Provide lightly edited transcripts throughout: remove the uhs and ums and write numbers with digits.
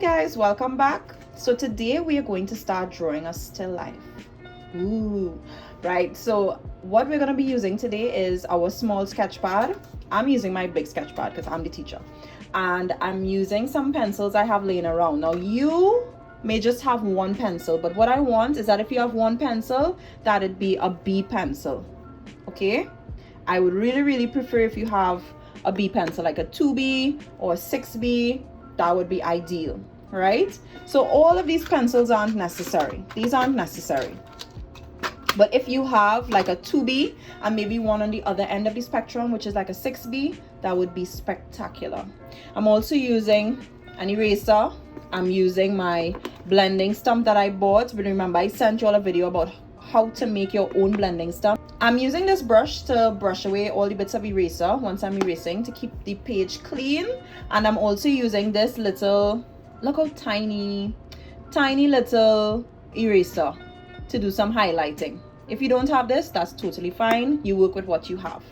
guys, welcome back. So today we are going to start drawing a still life. Ooh, right. So what we're going to be using today is our small sketch pad. I'm using my big sketch pad because I'm the teacher, and I'm using some pencils I have laying around. Now you may just have one pencil, but what I want is that if you have one pencil, that it be a B pencil. Okay, I would really prefer if you have a B pencil, like a 2B or a 6B. That would be ideal, right? So all of these pencils aren't necessary. These aren't necessary. But if you have like a 2B and maybe one on the other end of the spectrum, which is like a 6B, that would be spectacular. I'm also using an eraser. I'm using my blending stump that I bought. But remember, I sent you all a video about how to make your own blending stump. I'm using this brush to brush away all the bits of eraser once I'm erasing to keep the page clean. And I'm also using this little, look how tiny little eraser to do some highlighting. If you don't have this, that's totally fine. You work with what you have.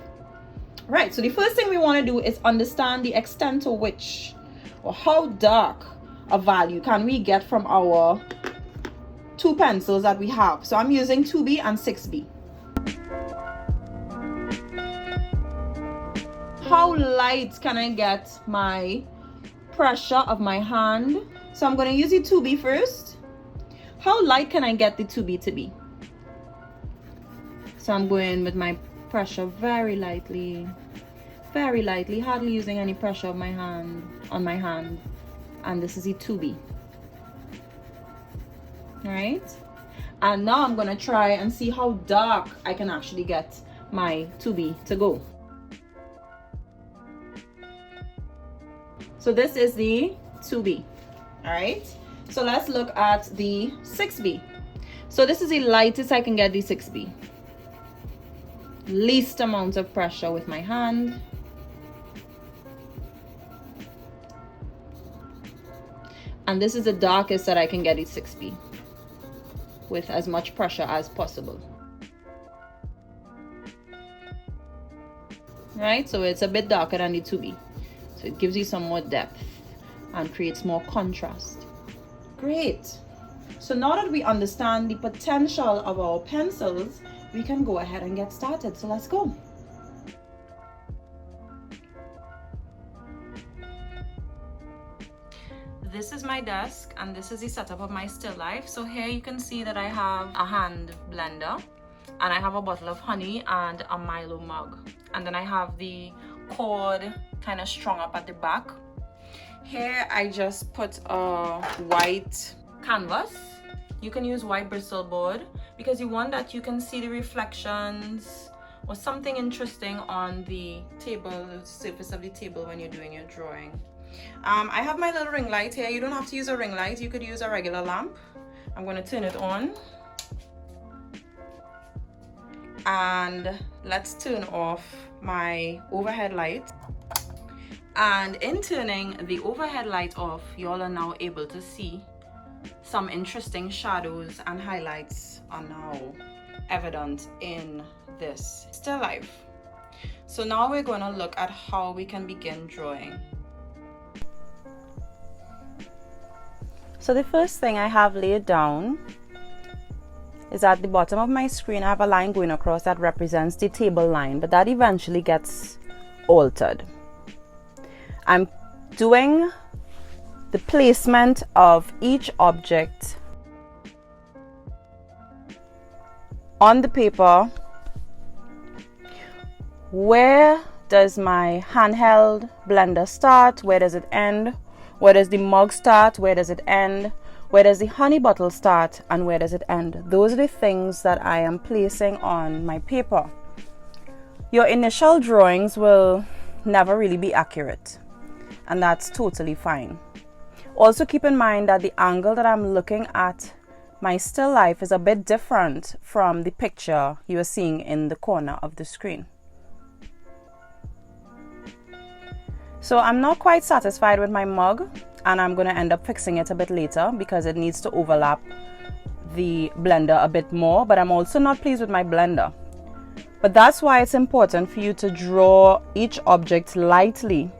Right, so the first thing we want to do is understand the extent to which or how dark a value can we get from our two pencils that we have. So I'm using 2B and 6B. How light can I get my pressure of my hand? So I'm going to use the 2B first. How light can I get the 2B to be? So I'm going with my pressure very lightly, hardly using any pressure of my hand on my hand. And this is the 2B. All right, and now I'm gonna try and see how dark I can actually get my 2B to go. So this is the 2B. All right, so let's look at the 6B. So this is the lightest I can get the 6B. Least amount of pressure with my hand. And this is the darkest that I can get the 6B with as much pressure as possible. Right, so it's a bit darker than the 2B. So it gives you some more depth and creates more contrast. Great. So now that we understand the potential of our pencils, we can go ahead and get started. So let's go. This is my desk and this is the setup of my still life. So here you can see that I have a hand blender and I have a bottle of honey and a Milo mug, and then I have the cord kind of strung up at the back. Here I just put a white canvas. You can use white Bristol board because you want that you can see the reflections or something interesting on the table, the surface of the table when you're doing your drawing. I have my little ring light here. You don't have to use a ring light. You could use a regular lamp. I'm going to turn it on. And let's turn off my overhead light. And in turning the overhead light off, you all are now able to see some interesting shadows and highlights are now evident in this still life. So now we're going to look at how we can begin drawing. So the first thing I have laid down is at the bottom of my screen. I have a line going across that represents the table line, but that eventually gets altered. I'm doing the placement of each object on the paper. Where does my handheld blender start? Where does it end? Where does the mug start? Where does it end? Where does the honey bottle start? And where does it end? Those are the things that I am placing on my paper. Your initial drawings will never really be accurate, and that's totally fine. Also keep in mind that the angle that I'm looking at my still life is a bit different from the picture you are seeing in the corner of the screen. So I'm not quite satisfied with my mug, and I'm going to end up fixing it a bit later because it needs to overlap the blender a bit more, but I'm also not pleased with my blender. But that's why it's important for you to draw each object lightly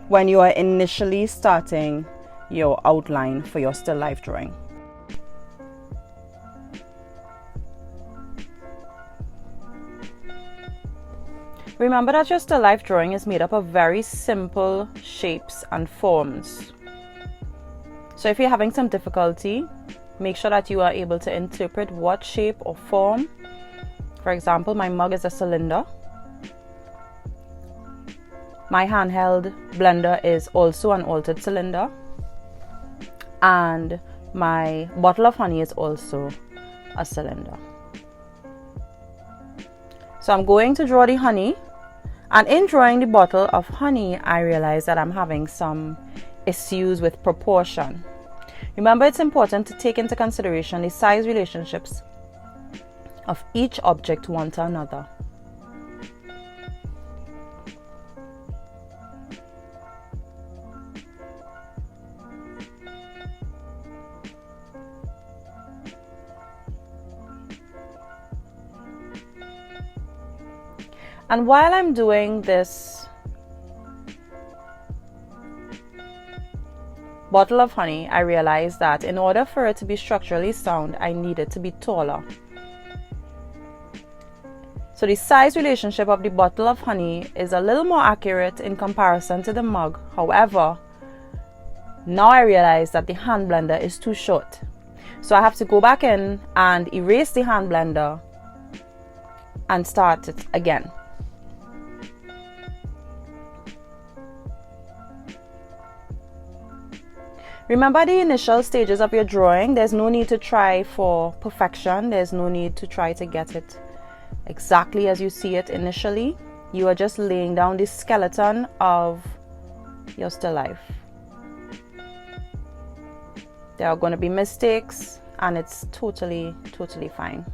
when you are initially starting your outline for your still life drawing. Remember that your still life drawing is made up of very simple shapes and forms. So if you're having some difficulty, make sure that you are able to interpret what shape or form. For example, my mug is a cylinder. My handheld blender is also an altered cylinder. And my bottle of honey is also a cylinder. So I'm going to draw the honey. And in drawing the bottle of honey, I realized that I'm having some issues with proportion. Remember, it's important to take into consideration the size relationships of each object one to another. And while I'm doing this bottle of honey, I realized that in order for it to be structurally sound, I need it to be taller. So the size relationship of the bottle of honey is a little more accurate in comparison to the mug. However, now I realize that the hand blender is too short. So I have to go back in and erase the hand blender and start it again. Remember the initial stages of your drawing. There's no need to try for perfection. There's no need to try to get it exactly as you see it initially. You are just laying down the skeleton of your still life. There are going to be mistakes, and it's totally fine.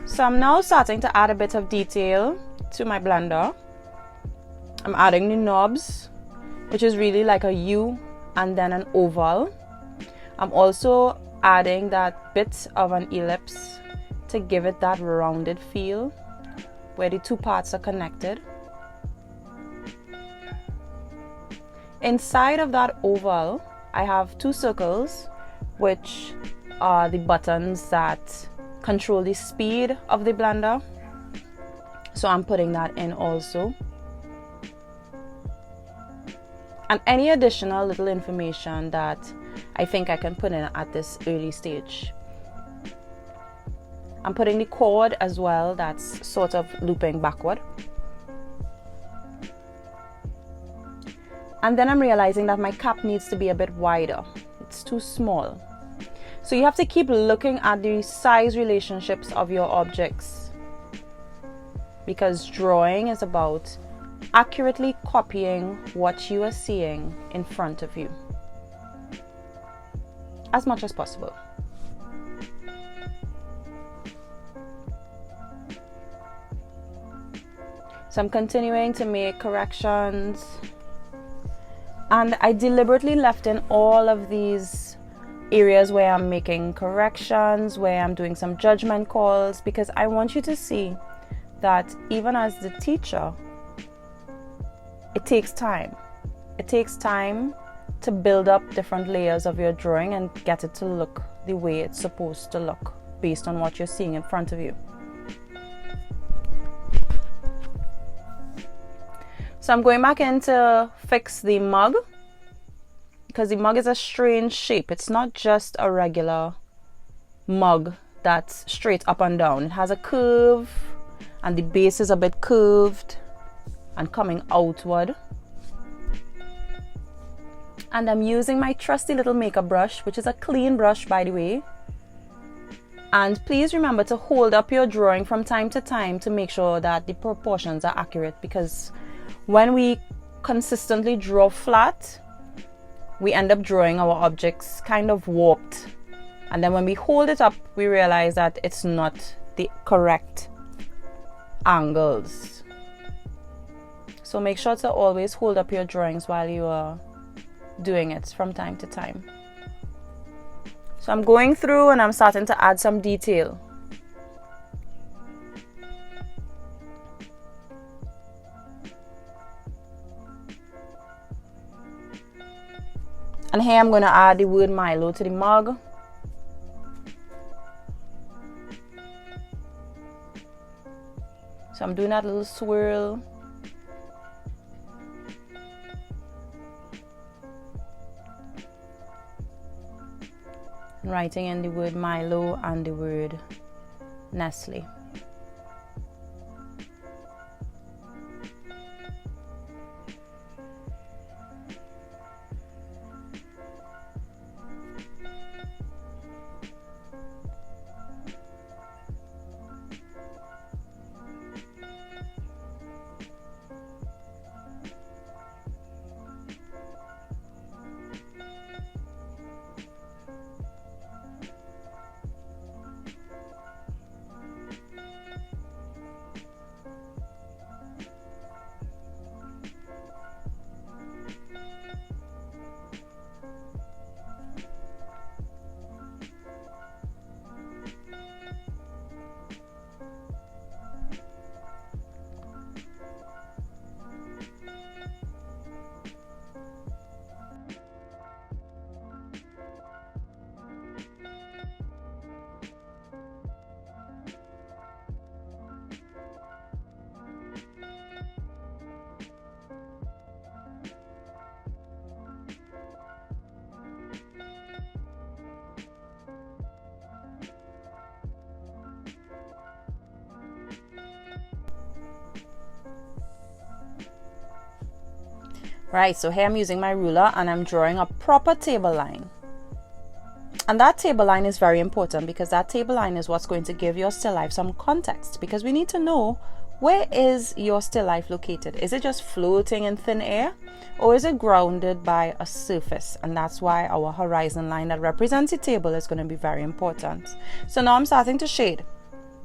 So I'm now starting to add a bit of detail to my blender. I'm adding the knobs, which is really like a U and then an oval. I'm also adding that bit of an ellipse to give it that rounded feel where the two parts are connected. Inside of that oval, I have two circles, which are the buttons that control the speed of the blender. So I'm putting that in also. And any additional little information that I think I can put in at this early stage. I'm putting the cord as well, that's sort of looping backward. And then I'm realizing that my cap needs to be a bit wider. It's too small. So you have to keep looking at the size relationships of your objects, because drawing is about accurately copying what you are seeing in front of you as much as possible. So I'm continuing to make corrections, and I deliberately left in all of these areas where I'm making corrections, where I'm doing some judgment calls, because I want you to see that even as the teacher, it takes time. It takes time to build up different layers of your drawing and get it to look the way it's supposed to look based on what you're seeing in front of you. So I'm going back in to fix the mug, because the mug is a strange shape. It's not just a regular mug that's straight up and down. It has a curve, and the base is a bit curved and coming outward. And I'm using my trusty little makeup brush, which is a clean brush, by the way. And please remember to hold up your drawing from time to time to make sure that the proportions are accurate, because when we consistently draw flat, we end up drawing our objects kind of warped And then when we hold it up, we realize that it's not the correct angles. So make sure to always hold up your drawings while you are doing it from time to time. So I'm going through and I'm starting to add some detail. And here I'm going to add the word Milo to the mug. So I'm doing that little swirl. And writing in the word Milo and the word Nestle. Right, so here I'm using my ruler and I'm drawing a proper table line. And that table line is very important because that table line is what's going to give your still life some context, because we need to know, where is your still life located? Is it just floating in thin air, or is it grounded by a surface? And that's why our horizon line that represents the table is going to be very important. So now I'm starting to shade.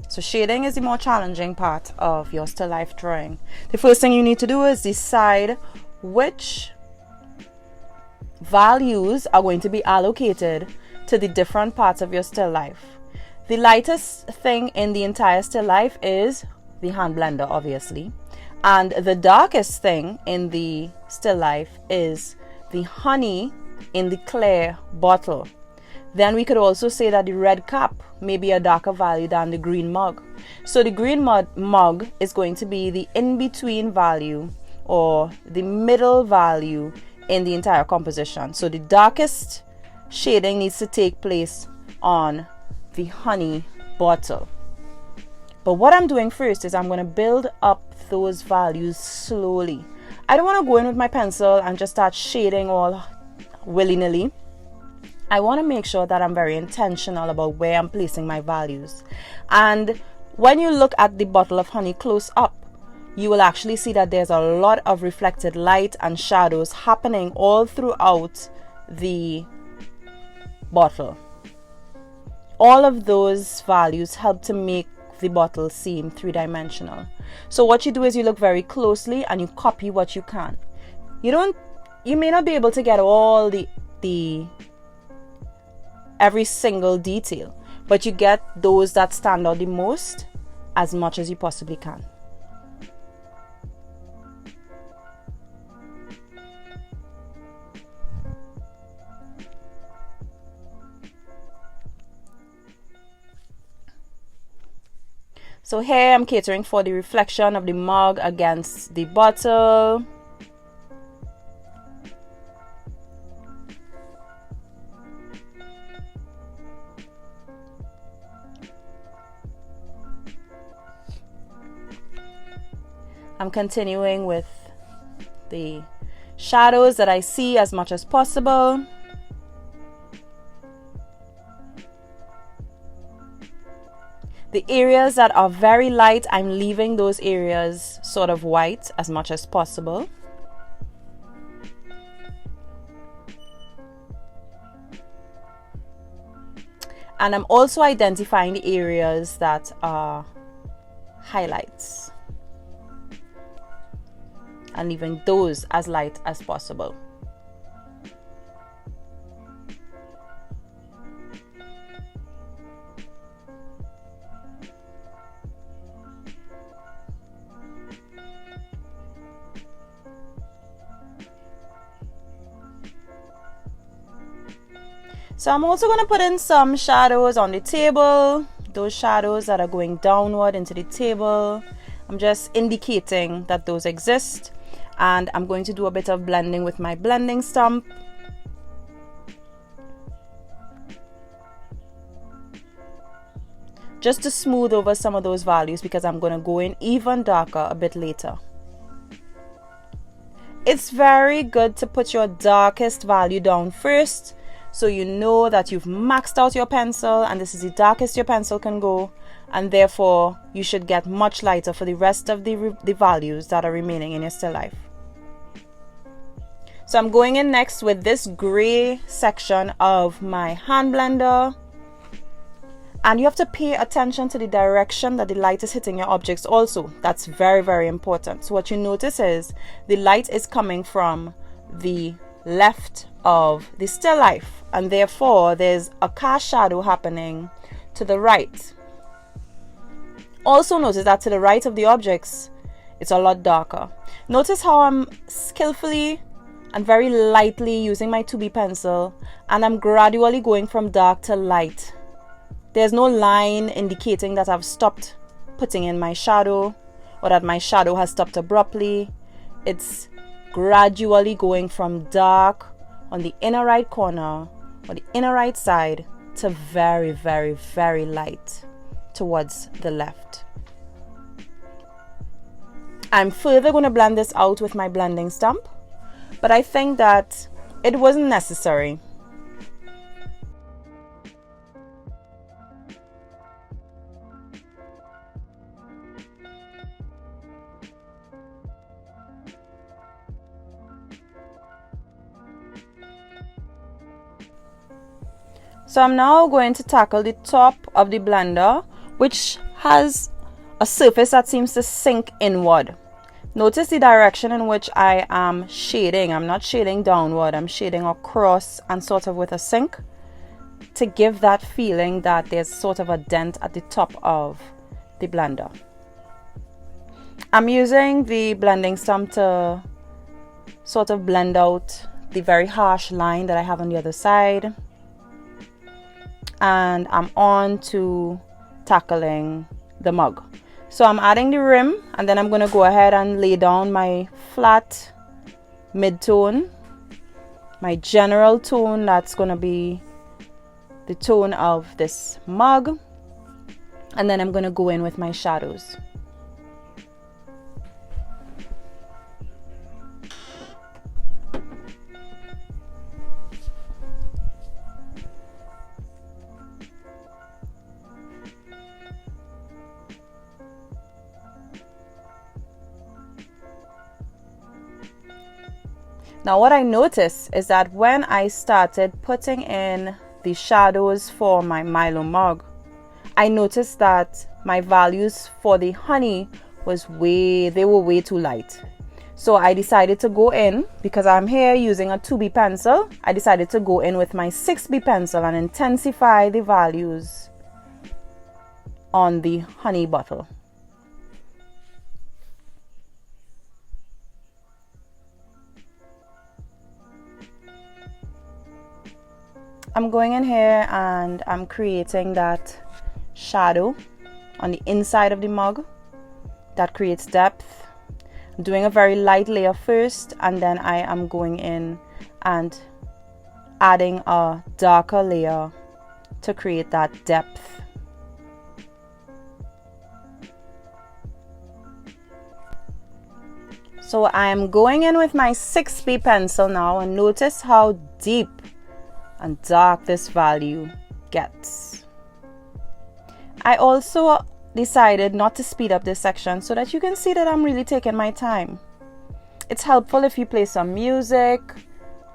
So shading is the more challenging part of your still life drawing. The first thing you need to do is decide which values are going to be allocated to the different parts of your still life. The lightest thing in the entire still life is the hand blender, obviously, and the darkest thing in the still life is the honey in the clear bottle. Then we could also say that the red cap may be a darker value than the green mug. So the green mug is going to be the in-between value, or the middle value in the entire composition. So the darkest shading needs to take place on the honey bottle. But what I'm doing first is I'm going to build up those values slowly. I don't want to go in with my pencil and just start shading all willy-nilly. I want to make sure that I'm very intentional about where I'm placing my values. And when you look at the bottle of honey close up, you will actually see that there's a lot of reflected light and shadows happening all throughout the bottle. All of those values help to make the bottle seem three-dimensional. So what you do is you look very closely and you copy what you can. You may not be able to get all the every single detail, but you get those that stand out the most as much as you possibly can. So here I'm catering for the reflection of the mug against the bottle. I'm continuing with the shadows that I see as much as possible. The areas that are very light, I'm leaving those areas sort of white as much as possible. And I'm also identifying the areas that are highlights and leaving those as light as possible. So I'm also going to put in some shadows on the table, those shadows that are going downward into the table. I'm just indicating that those exist, and I'm going to do a bit of blending with my blending stump. Just to smooth over some of those values, because I'm going to go in even darker a bit later. It's very good to put your darkest value down first, so you know that you've maxed out your pencil and this is the darkest your pencil can go, and therefore you should get much lighter for the rest of the values that are remaining in your still life. So I'm going in next with this gray section of my hand blender, and you have to pay attention to the direction that the light is hitting your objects also. That's very, very important. So what you notice is the light is coming from the left of the still life, and therefore there's a cast shadow happening to the right. Also notice that to the right of the objects it's a lot darker. Notice how I'm skillfully and very lightly using my 2B pencil, and I'm gradually going from dark to light. There's no line indicating that I've stopped putting in my shadow or that my shadow has stopped abruptly. It's gradually going from dark on the inner right corner or the inner right side to very, very, very light towards the left. I'm further going to blend this out with my blending stump, but I think that it wasn't necessary. So I'm now going to tackle the top of the blender, which has a surface that seems to sink inward. Notice the direction in which I am shading. I'm not shading downward, I'm shading across and sort of with a sink to give that feeling that there's sort of a dent at the top of the blender. I'm using the blending stump to sort of blend out the very harsh line that I have on the other side. And I'm on to tackling the mug. So I'm adding the rim, and then I'm going to go ahead and lay down my flat mid-tone, my general tone that's going to be the tone of this mug, and then I'm going to go in with my shadows. Now what I noticed is that when I started putting in the shadows for my Milo mug, I noticed that my values for the honey they were way too light. So I decided to go in, because I'm here using a 2B pencil, I decided to go in with my 6B pencil and intensify the values on the honey bottle. I'm going in here and I'm creating that shadow on the inside of the mug that creates depth. I'm doing a very light layer first, and then I am going in and adding a darker layer to create that depth. So I am going in with my 6B pencil now, and notice how deep and dark this value gets. I also decided not to speed up this section so that you can see that I'm really taking my time. It's helpful if you play some music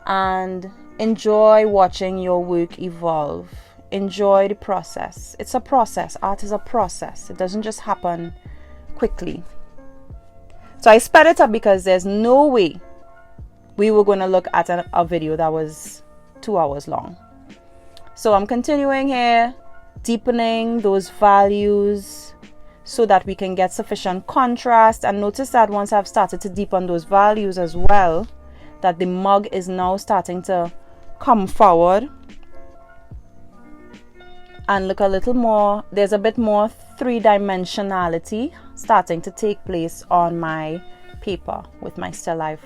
and enjoy watching your work evolve enjoy the process. It's a process. Art is a process. It doesn't just happen quickly. So I sped it up because there's no way we were going to look at a video that was 2 hours long. So I'm continuing here, deepening those values so that we can get sufficient contrast. And notice that once I've started to deepen those values as well, that the mug is now starting to come forward and look a little more. There's a bit more three-dimensionality starting to take place on my paper with my still life.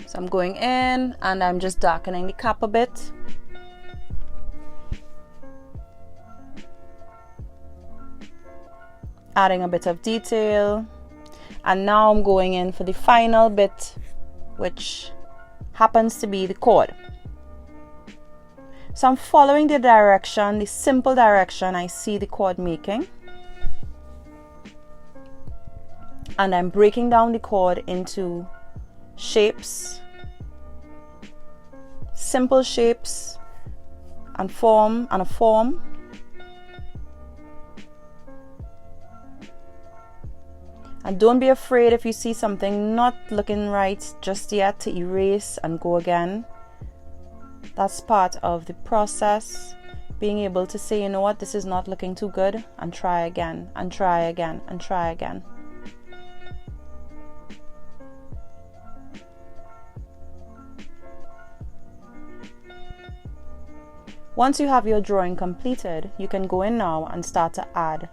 So I'm going in and I'm just darkening the cap a bit. Adding a bit of detail. And now I'm going in for the final bit, which happens to be the cord. So I'm following the direction, the simple direction I see the cord making. And I'm breaking down the cord into shapes, simple shapes and a form. And don't be afraid if you see something not looking right just yet to erase and go again. That's part of the process. Being able to say, you know what, this is not looking too good, and try again, and try again, and try again. Once you have your drawing completed, you can go in now and start to add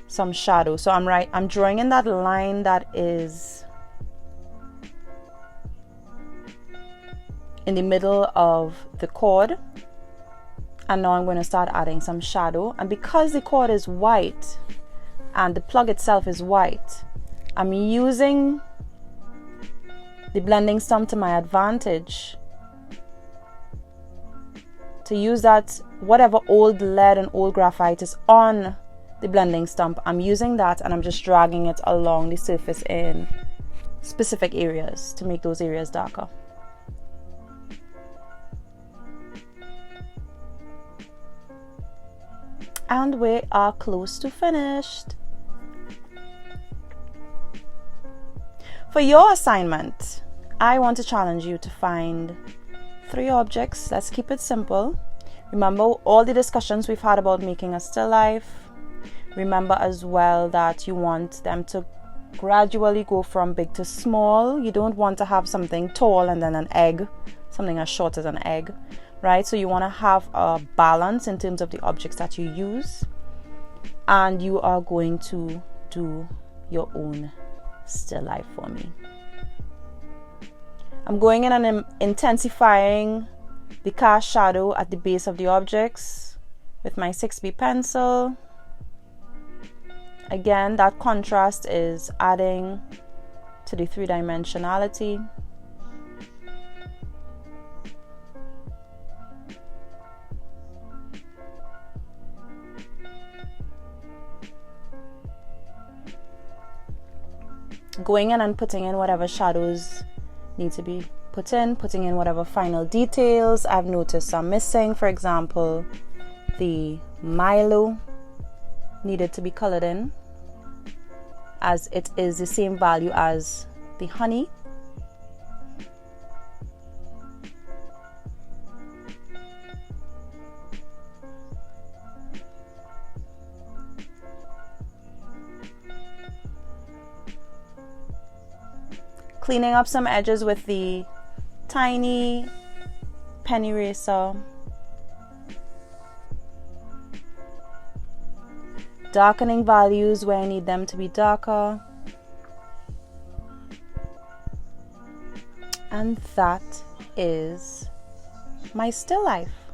some shadow. So I'm drawing in that line that is in the middle of the cord, and now I'm going to start adding some shadow. And because the cord is white and the plug itself is white, I'm using the blending stump to my advantage to use that, whatever old lead and old graphite is on the blending stump, I'm using that and I'm just dragging it along the surface in specific areas to make those areas darker. And we are close to finished. For your assignment, I want to challenge you to find 3 objects. Let's keep it simple. Remember all the discussions we've had about making a still life. Remember as well that you want them to gradually go from big to small. You don't want to have something tall and then an egg, something as short as an egg, right? So you want to have a balance in terms of the objects that you use. And you are going to do your own still life for me. I'm going in and intensifying the cast shadow at the base of the objects with my 6B pencil. Again, that contrast is adding to the three-dimensionality. Going in and putting in whatever shadows need to be putting in whatever final details I've noticed are missing. For example, the Milo needed to be colored in, as it is the same value as the honey. Cleaning up some edges with the tiny pen eraser. darkening values where I need them to be darker. And that is my still life.